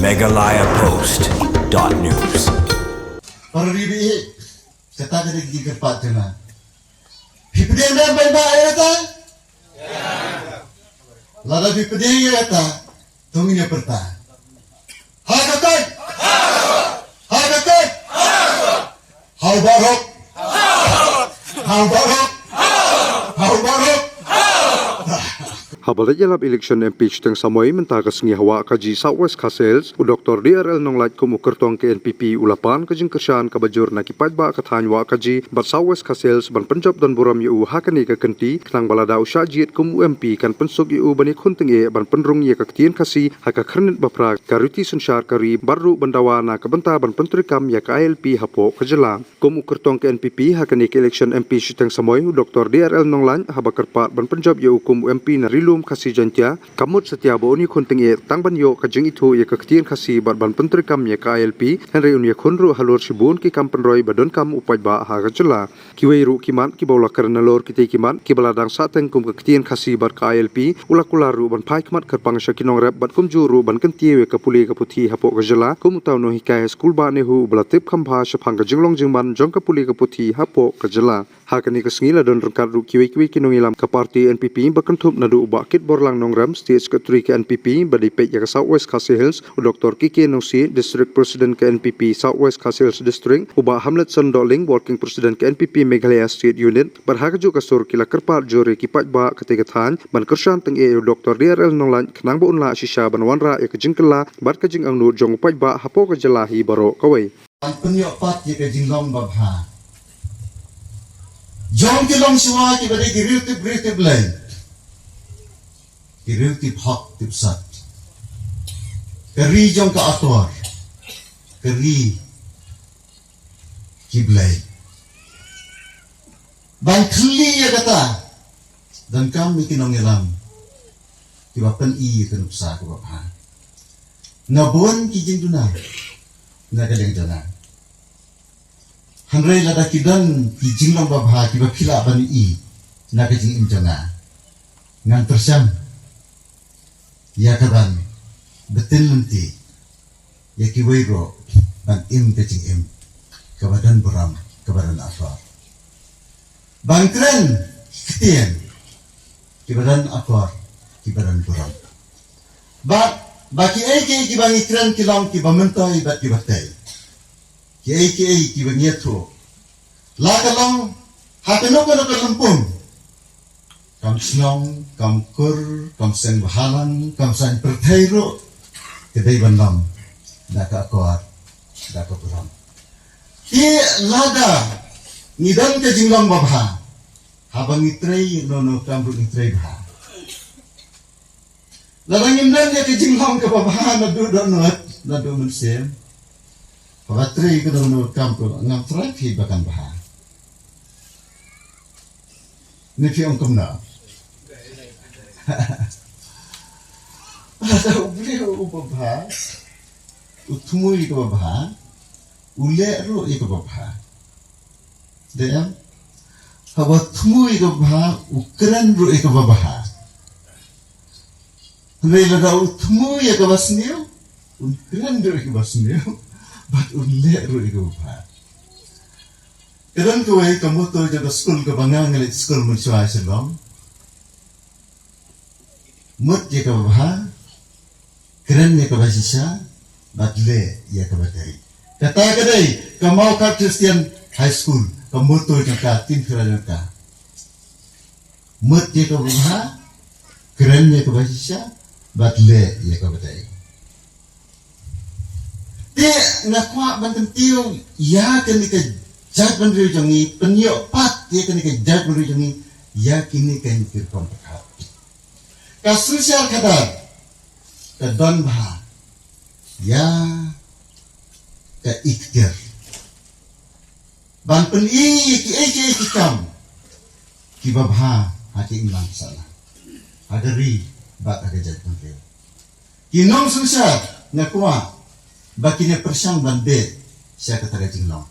megalayapost.news. Para ribi kata kada gigar patena. Hipdem dan ba ayata? Lada hipdem ayata. Tunginya perta. Hagakai. Hagakai. How barok. How barok. How barok. Habala jalap election impeach teng Samoy mentakas ngihawa kaji Southwest Castles u Dr. DRL nonglait kumu kertong ke NPP ulapan kajing kersyaan kabajur nakipad ba kathanywa kaji bat Southwest Castles ban Punjab dan Buram yu hakani ka kenti klang balada usha jiet kumu MP kan pensuk yu bani khunting e ban penrung ye kaktien kasi haka kharnit bapra karuti sunshar kari baru bandawa na kabanta ban pentrikam ya ka ILP hapo kajala kumu kertong ke NPP hakani ke election impeach teng Samoy u Dr. DRL nonglan habakarpat ban Punjab yu kumu MP na kasih jantia kamut setia boni kunting e tangban yo kajing itu ye kaktian kasih barban pentrikam ye KLP henry unia khunru halur sibun ki kam penroi badon kam upai ba ha gajela kiweiru kiman ki bawla karna lor kite kiman ki baladang sateng kum kaktian kasih bar KLP ulakularu ban pai kmat kerpang syakinong rap bat kum juru ban kentie we kapuli kaputi hapo gajela kum utau no hikai school ba nehu belatip kambha syapang kajinglong jingman jong kapuli kaputi hapo gajela hakani kesngila don rengkat ru kiwi kinongilam ka parti NPP bakentup nadu bakit borlang nongram state secretary ke NPP badipet ya ke Southwest Castles Dr. Kiki Nosi district president ke NPP Southwest Castles district uba Hamlet Sandoling working president ke NPP Meghalaya state unit berhakaju kasur kila kerpat juri kipat ba ketigatan ban kersan teng e Dr. DRL nonglan kenang ba unla shisha ban wanra ya kejingkela bat kejing angnu jong upat ba hapo kejelahi baro kawai penyok pat ye kejinglong babha jong kilong siwa ki bade girutip lain kirutip hak tip sat keri jong ka atwar keri kiblay bang kli ya kata dan kami kinongilam kibapan i kanupsa ko babha nabon kijing duna na kadang jana hanrei lada kidan kijing lang babha kibapila bani i na kajing imjana ngan tersyam ya kaban betul nanti ya kiwairo ban im kecing im kabadan Buram kabadan Afar bangkren ketien kibadan Afar kibadan Buram baki eke kibangi kren kilang kibamentai bat kibatai ki eke kibanyetro la kalong hakanok lampung kam snong, kam kur, kam sen bahalang, kam sen perthairo, kedai bandam, daka kuat, daka Buram. Ki lada, ngidan ke jinglang babha, habang itrei nono kam ru itrei bha. Ladang imdan ke jinglang ke babha nadu donot, nadu munsem, pabatrei ke nono kam ru ngam trai bakan bha. Nifi ongkom na. Ada ubli ubabha utmui ke babha ule ru ke babha dem haba tmui ke babha ukran ru ke babha lela da utmui ke basniu ukran ru ke basniu bat ule ru ke babha kedan kawai kamu to jaga school ke bangang ngelit school mensuai selong mut ye kabah keren ye kabah sisa batle ye kabah dari kata kadai kamau ka Christian high school kamuto jangka tim kira jangka mut ye kabah keren ye kabah sisa batle ye kabah dari te nakwa banten tiong ya kenika jat bandri jangi penyok pat ye kenika jat bandri jangi ya kini kan kirkom pekat kasusial kadar ke donbha ya ke ikhtir ban pen i ki kam ki babha hati imlang sana hadari bat aga jat bandri kinong susah nakwa bakinya persang bandet sia kata jinglong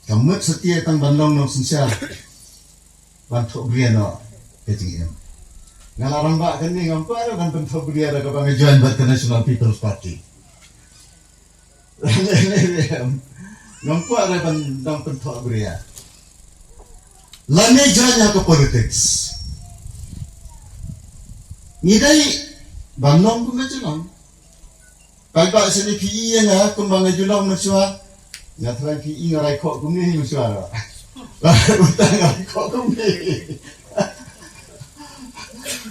kamut setia tang bandong nong susah ban thok briano kejing ngalarang ba kan ni ngampar kan bentuk dia ada ke Join buat ke National People's Party Nampak ada bandang pentok beria. Lani janya ke politik. Ngidai bandong pun macam. Pagba sini PE yang ah kumbang julang macam. Ngatrai PE ngarai kok kumni macam. Utang ngarai kok kumni.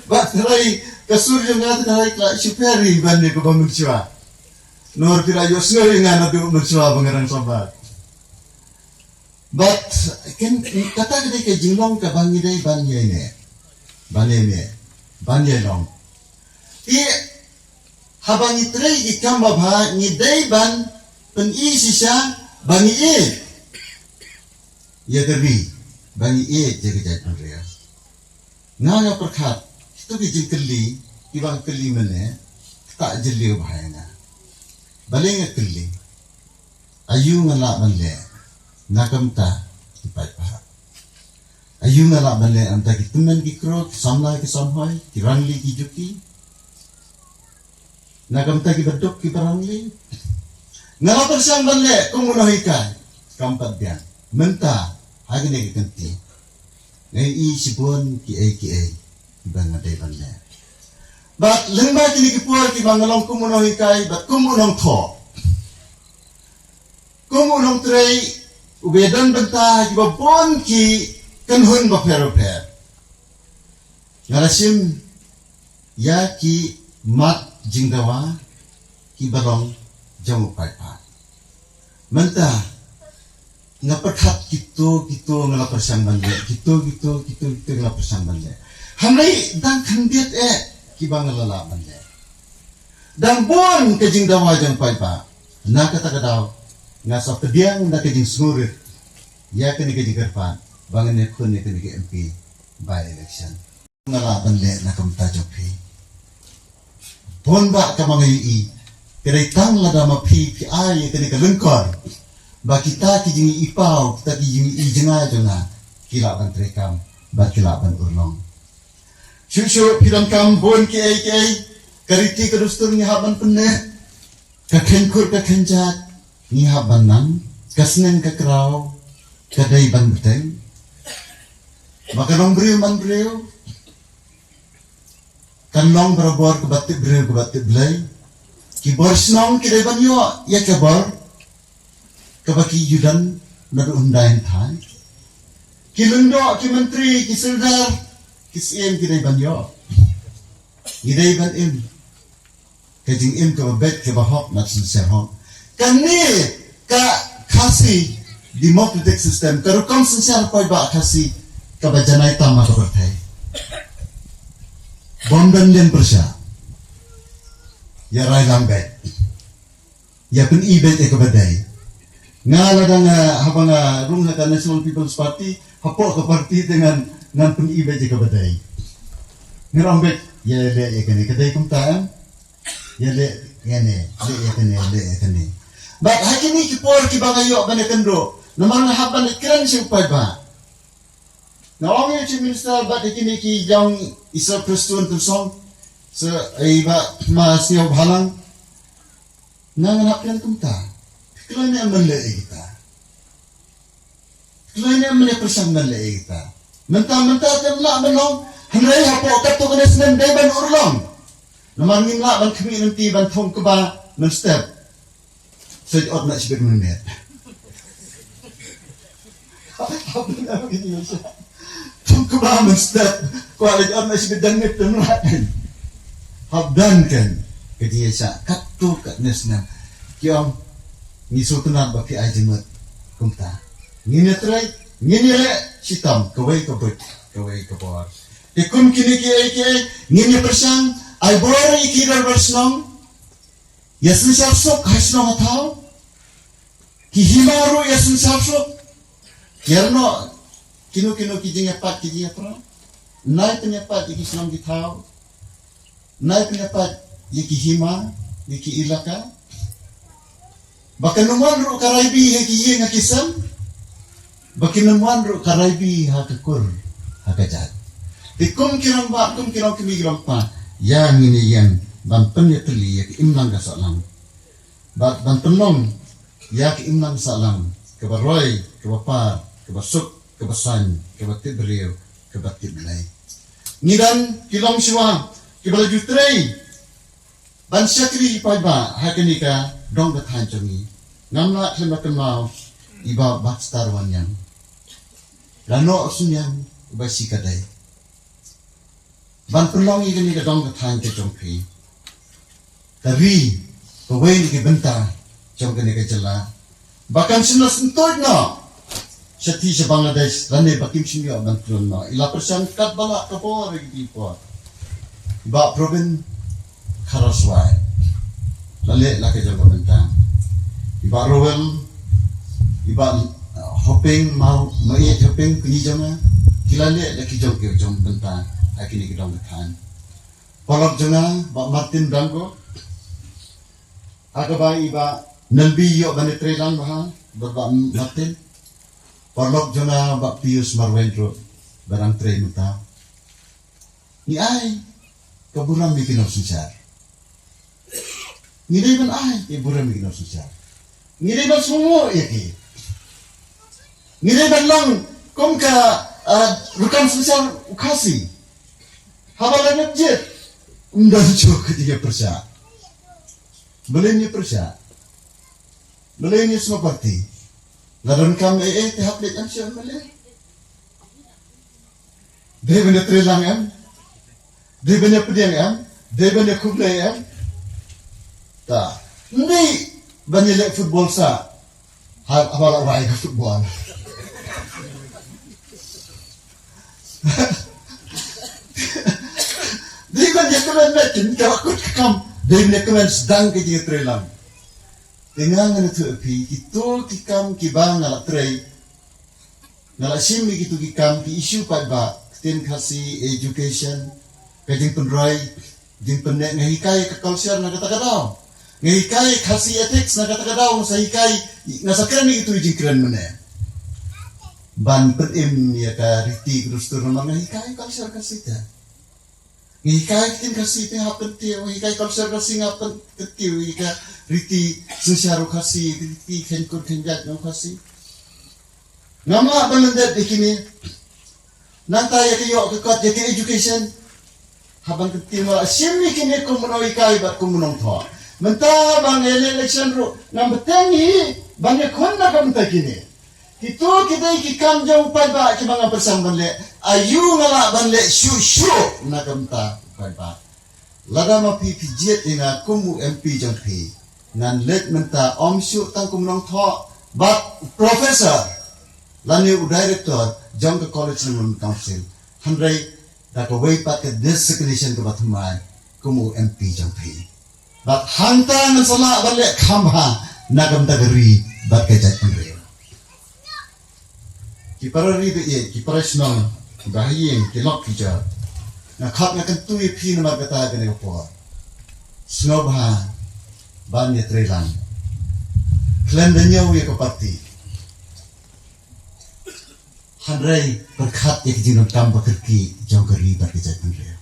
Batrai kasur yang ngarai kelak superi banding ke bangun macam. Nor pira yosngo yang adu macam bangaran sobat. But kan kata kita ke jinglong ke bangidai banye long. Habang itray ikamba ba ngidai ban pen isisya bangi ya gerbi bangi jaga jaga ria. Nga perkat itu bijing keli ibang keli mana tak jeli bahayana. Baling keli ayu ngalak manle nakamta ipai paha. Ayu ngalak manle anta kitumen kikrok samla ki samhai kirangli ki juki. Nakamta ki bedok ki barangli. Ngalak persang manle kumunohikan kampat bian. Menta hagine ki kenti. Ngai i sibon ki ai ibang ngadai manle. Bat lengba kini ki puar ki bangalong kumunohikai bat kumunong tho. Kumunong trei ubedan benta ki babon ki kanhun ba per. Ngarasim ya ki mat jingdawa ki balong jamu paipa. Menta ngaperhat gitu ngalapersan bande. Gitu ngalapersan bande. Hamrai dang kandiat ki bangalala bande. Dan bon ke jingdawa jang paipa. Na kata kadaw ngasa pediang na ke jing sungurit. Ya kini ke jigarpan. Bangan ne kun ne kini ke MP by election. Ngalaban le na kamta jopi. Bon ba ka mga i kaya tang lada mapi pi ay kini ka lengkor. Ba kita ki jing ipaw kita ki jing ijinga jona kilaban trekam ba kilaban urlong. Shushu pilang kam bon ki ay kariti kadustur ni haban penne kakengkur kakenjat ni habanan kasnen kakraw kadai ban beteng. Maka long beriu man beriu. Kan long berabor ke batik belai. Ki bor snong ki deban yo ya ke bor. Ke baki yudan nadu undain thai. Ki lundo ki menteri ki sildar ki siem ki deban yo. Ki deban im. Ke jing im ke babet ke bahok nak sincere hok. Kan ni ka kasih democratic system ka rukam sincere koi ba kasih kabajanai tama ka berthai. Bondan den persya. Ya rai lambat. Ya pen ibet ke badai. Ngala dang habang rung hata National People's Party hapok ke parti dengan pen ibet ke badai. Ngerambet ya le kene kedai kumtaan. Ya le ngene le kene. But hakini ki por ki bangayo bane kendo. Namang haban kran si upai ba. Now, ang Chief Minister, ba't ikiniki yung isa Kristuan tusong sa iba mas niyo bahalang nanganak yan kumta. Kailan niya manlai kita. Kailan niya manipasang manlai kita. Menta temla manong hanray hapo kato kanes ng deban urlong. Namangin la man kami ng tiban tong kaba ng step. So, od na siya menit. Habang na magiging siya. Tung kebahaman step kualiti orang masih berdanip dan melakukan habdan kan kejasa katu kat nesna kiam ngisutunan baki ajimat kumta ngini trai ngini le sitam kawai kabor ikum kini ki ngini persang ai bori kidar bersnong yasin sapsok hasnong atau ki himaru yasin sapsok yerno kino kijing apat nai penyapat iki senang ditau nai penyapat iki hima iki ilaka bakan naman ro karaibi iki yeng akisam bakin naman ro karaibi hakakur hakajat tikum kirang kimigirang pa yang ini yang ban penyeteli yak imlang gasalang ban penong Ya ke imnang salam, ke baroy, ke bapar, ke basuk, ke basan, ke batit beriu, ke batit belai. Ngidan kilong siwa, ke bala jutrei. Ban syakri paiba hakini ka dong gathan changi. Ngamla khemakan mau iba bakstarwan yang. Lano sunyang iba sikadai. Ban pelong igani ka dong gathan ke jongpi. Tari pawai ke benta jong kene ke jela. Bahkan sinas entoi na. Syati sa Bangladesh rane bakim simyo ban tulun na. Ila persan kat bala kapor igi po. Iba proben Karaswai, lale laki jaga bentang. Iba rowel, iba hopping mau maiet hopping kini jama, kilale laki jaga jom bentang. Akini kita makan. Polok janga, Bak Martin Dango, agaba iba nelbi yo bane trelang baha, Bak Martin. Polok janga Bak Pius Marwendro, barang tre muta. Ni ai kaburam bikin susah. Ngiri ban ay iburam bikin susah. Ngiri ban semua ya ki. Ngiri ban lang kom ka bukan susah ukasi. Habala nabjet undan jok ketiga persa. Belenya persa. Belenya semua parti. Ladan kam tehap lek am sya male. Deh benda trelang am. Deh benda pediang am. Deh benda kublai am. Tak, ni banyak lek football sa, hal orang ke football. Dia banyak kemen macam takut kam, dia banyak kemen sedang kerja trelang. Dengan itu api, itu kikam kibang ngalak trei, ngalak simi gitu kikam ki isu pada ten kasih education, kajing penroy, jing pendek ngahikai ke culture nak kata kadau. Ngahikai kasih ethics na kata-kata sa hikai nasakran ni itu jingkran mana ban petim ya ka riti krustur na ngahikai kalsar kasih ta ngahikai tin kasih te hapen te ngahikai kalsar kasih ngapen ketiu ka riti susyaru kasih riti kenkur kenjat no kasih ngama banendet ikini nanta ya kiyo kekat ya education haban ketiu ma simni kini ko monoikai bat ko monong tho mentah bang election ro nam betengi banyak konna kam takini itu kita ikam jauh pada ki bang persang banle ayu ngala banle shu na kam ta pada lada ma pi jet ina kumu MP jampi nan let mentah om shu tang kum nong tho but professor lani director jong ke college ng council handrai da ko way pat ke designation ke batumai kumu MP jampi Bat hanta ng sala balik kamba nagam tagari bat kajat pengreo. Kipara ribe ye kipara snong bahiyin kilok kija. Nakap na kentui pi na magkata gani ko. Snobha ban ye trelan. Klendanya ye ko parti. Handrai berkat ye kijinong kamba kerki jong kari bat kajat pengreo.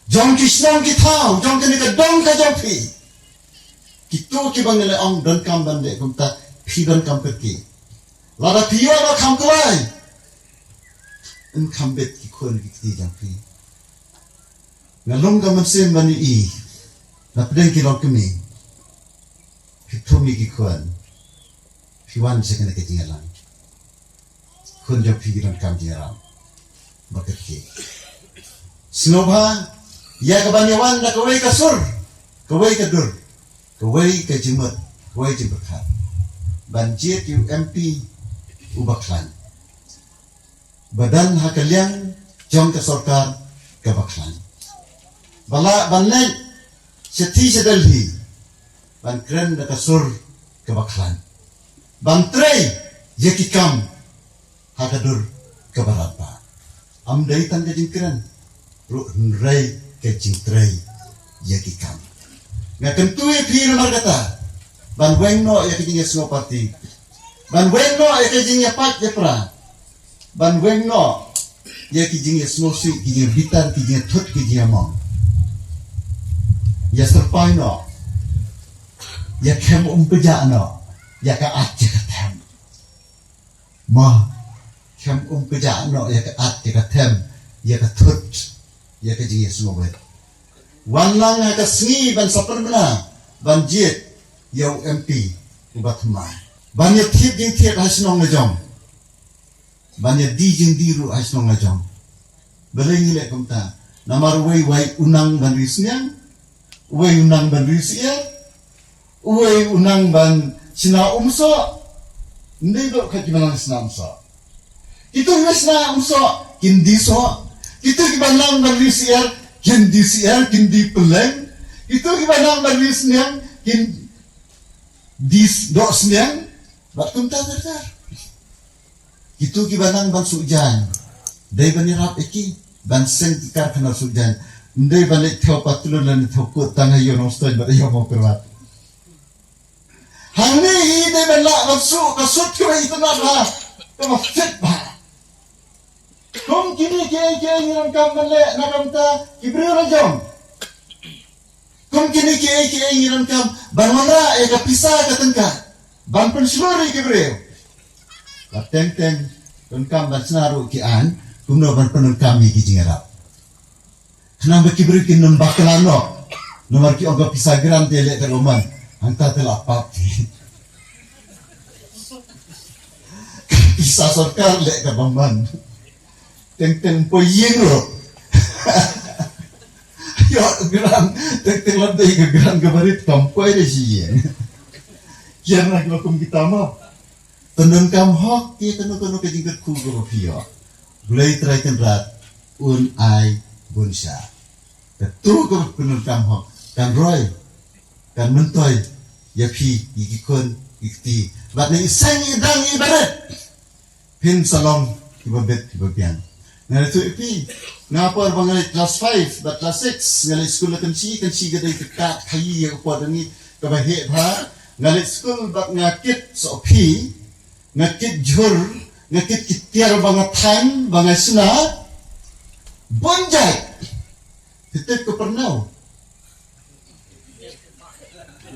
Jong kisnong kitau, jong kini ka dong ka jong pi. Kitu ki bang nila ang don kam bande kumta pi don kam perki. Lada piyo ba kam kulai. En kam bet ki kun ki ti jong pi. Ngalong ka mansim bani i. Na pedeng ki long kemi. Kitu mi ki kun. Piwan sa kena ketinggalan. Kun jong pi ki don kam jingaram. Bakerki. Snobha ya kebanyawan dah kawai kasur, kawai kedur, kawai kejimat, kawai jemberkat. Banjir UMP ubaklan. Badan hakaliang jom ke sorkar kebaklan. Bala banlen seti sedalhi. Ban kren dah kasur kebaklan. Bantrei yakikam hakadur kebarapa. Amdai tanda jingkran. Rai kecing tray yakikam. Ngakan tuwe pi nomor kata. Ban weng no yakijing semua parti. Ban weng no yakijing pat jepra. Ban weng no yakijing semua si kijing bitan kijing thut kijing among. Ya serpai no. Ya kem umpeja no. ya ka at ya ka tem ma kem kerja no ya ka at ya ka tem ya ka tut ya ka ji semua buat wan lang ka sni ban sapar bena ban jet yau MP ubat mai ban ya thip jing thip hasnong ngajong ban ya di jing diru hasnong ngajong belai ngile komta namar wei unang ban risnyang wei unang ban risya wei unang ban sina umso ndai do ka kimanang sina umso itu sina umso kindi so itu kimanang ban risya kindi siar kindi peleng itu kimanang ban risnyang kin dis do snyang bat komta dar itu kimanang ban sujan dai ban rap eki ban seng tikar kana sujan ndai ban le theo patulun lan theo ko tanga yo no stoi ba yo mo perwat hangni hi dai ban la masu ka sut ko itu na ba ka ma fit ba kom kini ke ni ram kam ban le na kam ta kibrio ra jom kom kini ke ni ram kam ban wara e ka pisa ka tengka ban penslori kibrio la teng don kam ban snaru ki an kumno ban penun kami ki jingarap kenapa kibri kin non bakalano nomor ki oga pisagram tele ka roman anta tela papi bisa sorkar le ka bamban teng po yengro yo gran teng ladai ka gran gabarit kampoy de siye kian nak lokum kita ma tenun kam hok ki tenu ke jingkat ku go pio Gulai teraikan rat un ai bunsa. Ketu ke penun kam hok kan roy kan mentoy ya pi ikikon ikti. Bat ni isang idang ibarat. Pin salong ibabet ibabian. Ngal tu pi ngapa bangal kelas 5 bat kelas 6 ngal school kan si gadai dekat kayi ya ko dani ka bahe bha ngal school bat ngakit so pi ngakit jur ngakit kitiar bangat time bangat suna bonjai tetep ke pernau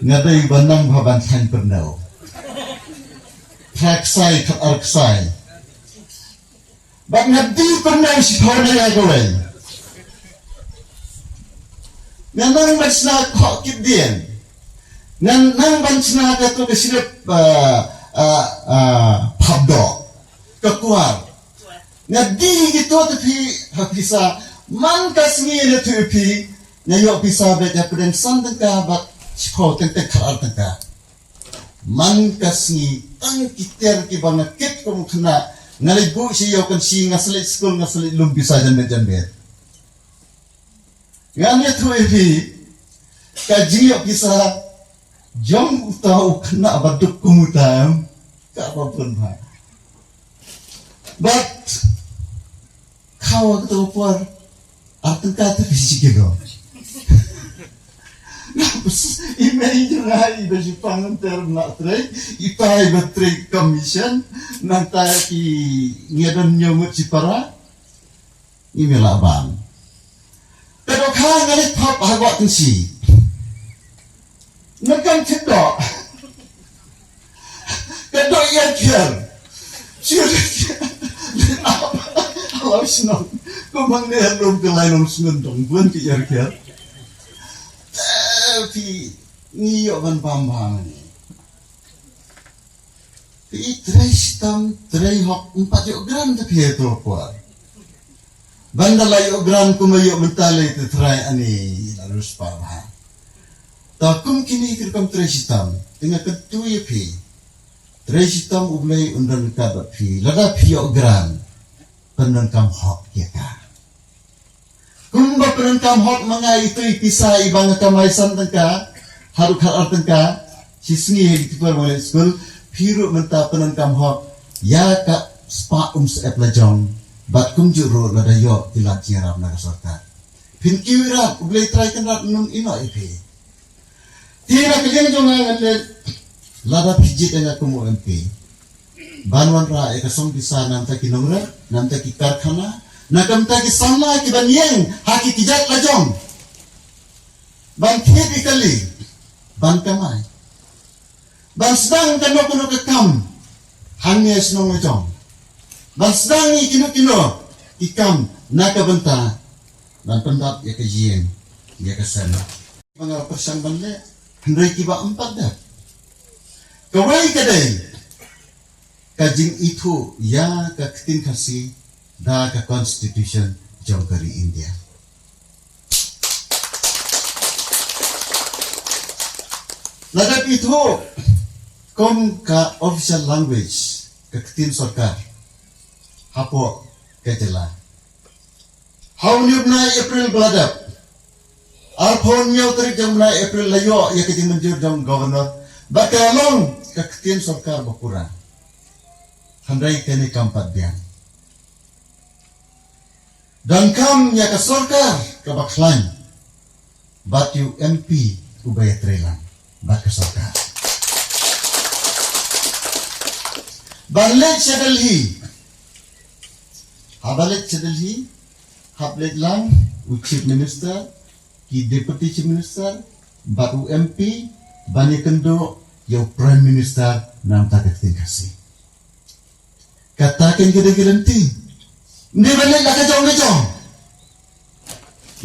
ngadai banang baban time pernau traksai ke arksai bak ngadi pernau si thorna ya gawai nang bansna kok kidien nang bansna ka to kesilap pabdo kekuat. Ngadi gitu tapi bisa man kasmi le tupi nyayok bisa beja peden sandeng ka bat chho teng khar teng ka man kasmi tang kiter ki bang ket ko khna ngalai bu si yo kan si ngasle school ngasle lum bisa jan bet ngane tupi ka jiyo bisa jom tau kena baduk kumutam ka apapun ba but kau tu por arti kata fisik itu. Nafas imei rai baju pangan ternak tray, ipai batray commission nanti ki ngedon nyomut si para imela bang. Pero kau ngalit pap agak tensi. Nakam cedok. Kedok ia kian. Kalau senang, kau mengenai belum kelainan sengendong, bukan kiar-kiar. Tapi ngiyok kan pambang ni. Tapi tray hok 4 gram tapi itu kuat. Bandala gram kumayok mentalai itu tray ani harus pambang. Takum kini kirkam tray hitam, tengah ketu ya pi. Tray hitam ublay undan kabat pi, lada pi gram. Penengkam hok ya ka. Kumba penengkam hok mga ito ipisa ibang kamaisan tengka haruk harar tengka sisni hegi tipar mulai school piru menta penengkam hok ya ka spa sa eplajong bat kumjuro lada yo tilat jirap naga sorta pin kiwirat ublay try kan rat nung ino ipi tira kalian jonga ngalet lada pijit nga kumu MP banwan ra ekasong bisa namta kinongra namta ki karkhana nakamta ki samla ki banyeng haki kijat lajong ban khebikali ban kamai Ban sedang kano kekam hanya senong ngejong. Ban sedang kino ikam naka benta dan pendat ya kejian ya kesana. Pengal persan banle hendai kiba 4 dah. Kawai kadai kajing itu ya ka ketin kasih da ka constitution jong kari India. Ladap itu kom ka official language ka ketin sarkar hapo kajela. Hauniub na April beladap. Arpon nyaw tarik jong na April layo ya ketin menjur jong governor. Bakalong ka ketin sarkar bakura. Handai kini kampat biang. Dan kam ya ka sarkar ka baklan. Batu MP ubaya trelan. Baka sarkar. Balik sa Delhi. Habalik sa Delhi. Hablik lang. Chief Minister. Ki Deputy Chief Minister. Batu MP. Bani kendo. Yung Prime Minister. Nam takating kasi. Katakin kira-kiranti. Hindi balik lakajong-lajong.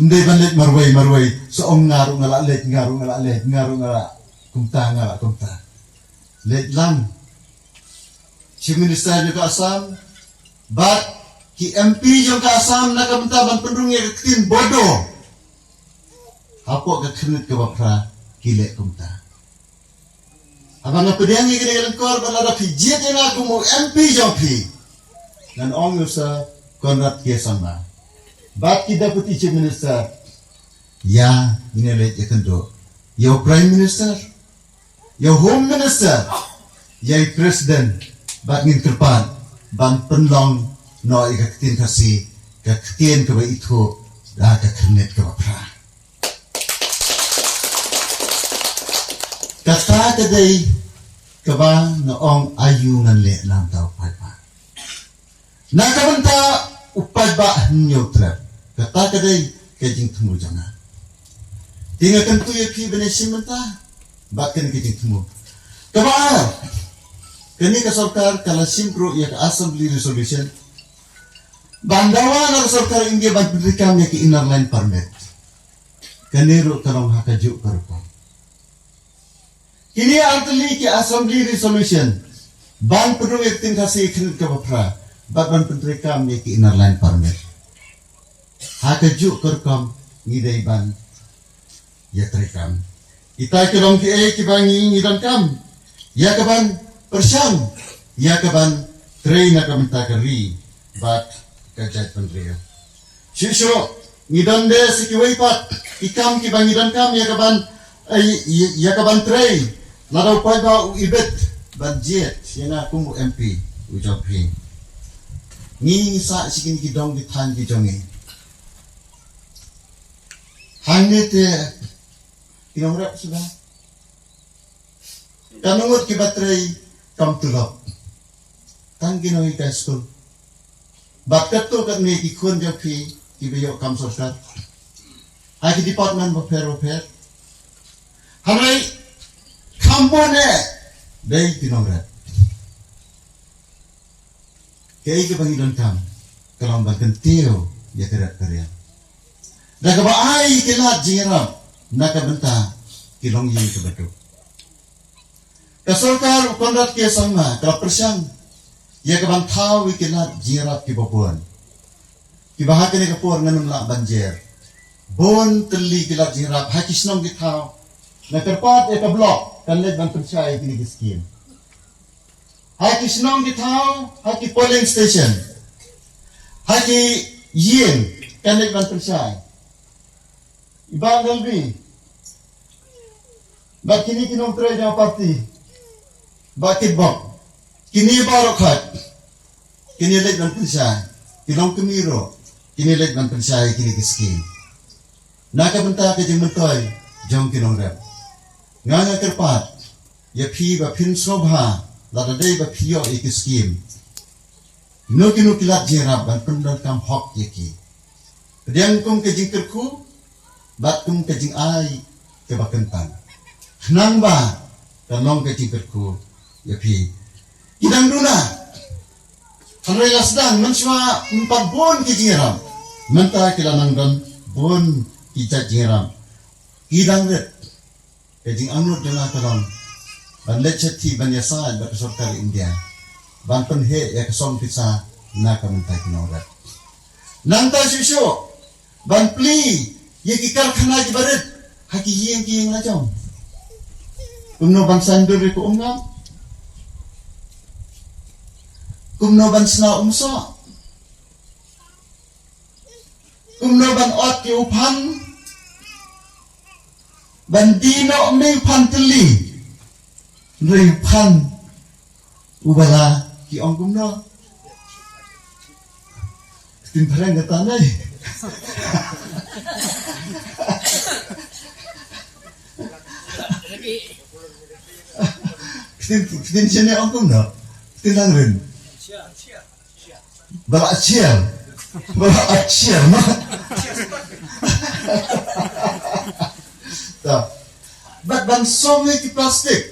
Hindi balik marway. Soong ngaro nga lalit. Ngaro nga kumta. Let lang. Chief Minister juga Assam. But ki MP juga Assam nakabantaban pendung ya ketin bodoh. Hapo kekenit ke bapra kile kumta. Abang apa dia ngi kira kor balada pijit yang aku mau MP jopi. Dan ong usa Konrad Kiesama. But ki Deputy Chief Minister ya ini let ya kendo. Ya Prime Minister, ya Home Minister, ya President. Bat ngin kerpan ban penlong no ikakitin kasi kakitin ka ba ito da kakinet ka ba pra kata kaday ka ba noong ayungan le lang tao pa nakabanta upad ba ninyo trap kata kaday kajing tumujangan tingakan tuyo ki benesimenta bat kan kajing tumu kabar kini ka sarkar kala simpro ya ka assembly resolution bandawa na sarkar India ban pendirikan ya ki inner line permit kaniro kalong hakaju karupa kini artli ki assembly resolution ban pedung yaktin kasi kini ka bapra ban pendirikan ya ki inner line permit hakaju karukam ngidai ban ya terikam kita kalong ki bangi ngidan kam ya kaban Persang, ya kaban train na kamantakari, bat kajat pandria. Shisho, ngidan de sikiway pat, ikam kibang ngidan kam, ya kaban train, ladaw pa ba ibet, budget, yan na kung MP, ujab hing. Ngi sa sikin kidong ditan kijongi. Hangit kinamrap sudah. Kanungot kibatray, come to love. Tanggi no high school. Bakat to kat ni kikun jo pi kibiyo kam sarkar. Aki department of fair. Hamai kambone dai tinongrat. Kaya ke bangidan kam kalau bagan tio ya kerat karya. Daga ba ai kilat jingrap nakabenta kilong yin kebetul. Kasorkar Konrad Kiesama kalau persang ya kaban tahu ikilat jirat kibapuan kibahakan kapur nganun la banjer bon teli kilat jirat hakisnong gitaw na kerpat ka blok kanlet ban percaya kini kiskin hakisnong gitaw haki polling station haki yin kanlet ban percaya ibang dalbi bak kini kinong treja parti bakit bok kini barokat kini leg dan pensay kilong kemiro kini leg dan pensay kini kiskin nakabenta ka jeng mentoy jong kinong rep nga kerpat ya pi ba pin sobha lada day ba piyo ikiskim no kinu kilat jerab ban pendan kam hok yaki diang kong ka jeng kerku bat kong ka jeng ay ke bakentang nang ba kanong ke cingkerku ya pi kidang duna kanoi lasdang mensua 4 bon ke jingeram menta kilanang don bon kicat jingeram kidang ret kejing anut dengan kalong ban leceti ban yasa ba sorkar India ban penhe ya kesong pisa na kamenta kinorat nanta susu ban pli ye kikar khana jibaret haki yeng lajong kumno ban sandur ko umngam kumno ban sna umso kumno ban ot ki upan ban dino me pan teli rei pan ubala ki ong kumno tin parang gatanay Tin sini ong kumno tin lang rin bala achiel ma ta ban some ki plastic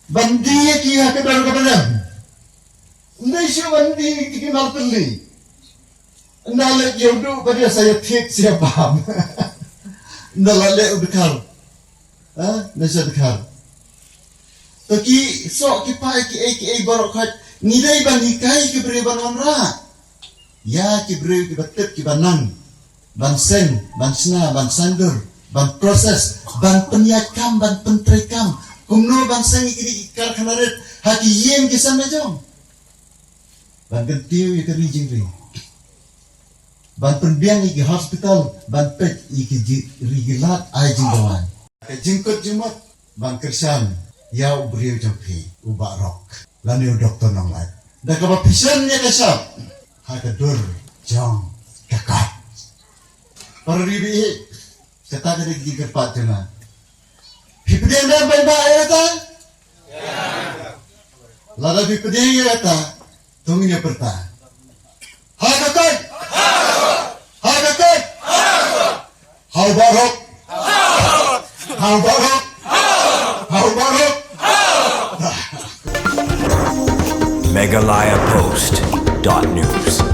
ban dia ki hakadar kadang ndai shu ban di ki malpeli ndale yodu pada saya tik siapa ndale udkar nasa udkar Taki sok ki pai ki borok khat nilai ban hikai ki beri ban onra ya ki beri ki batep ki banang ban sen ban sna ban sandur ban proses ban penyakam ban pentrekam kumno ban sang ki kar khanaret haki yem ki samna jong ban gentiu ki rijing ri ban penbiang ki hospital ban pet ki rigilat ai jinggawan ke jingkut jumot ban kersan ya ubriu jampi ubak rok lani doktor nong lai da ka pisan ya kasap ha ka dur jong kakak parribi kata dari giger patena pipden da bai ba ayata ya lada pipden ya ta tunginya perta ha kakak ha kakak ha barok ha barok ha barok Meghalaya Post.news.